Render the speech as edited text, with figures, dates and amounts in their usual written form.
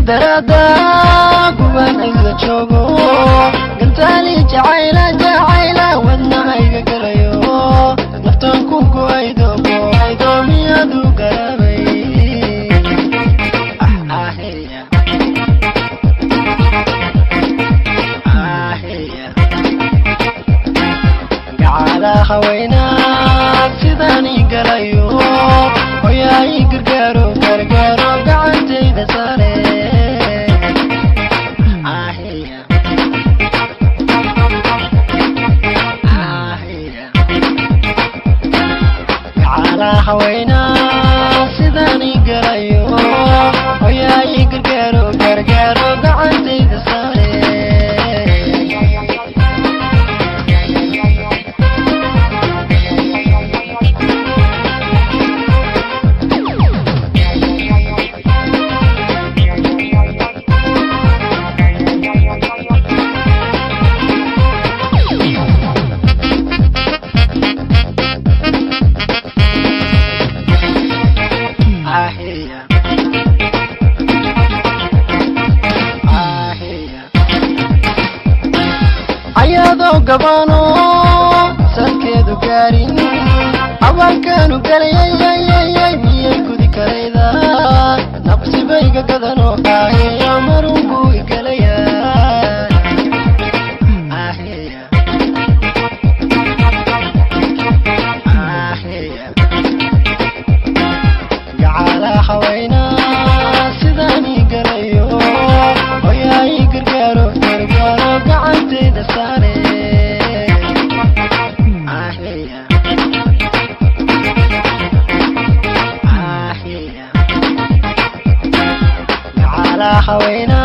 دردا قوان إذا تشوقو قلتالي جعيلة ودناي قليو نفتن كوكو أيدو ميادو قرابي آهية قعالا خوينا سيداني قليو وياي قرقارو قعدتي دسالي على خوينا سيداني قريو وياي قرقارو قعدتي دسالي ayado gabano sankeedu gaarin awankanu galayay miyay gudi karayda naqsibayga gadano qaayo marungu igalaya gacala hawayna sidani galayo oyay gargaaro gacantayda saare gacala hawayna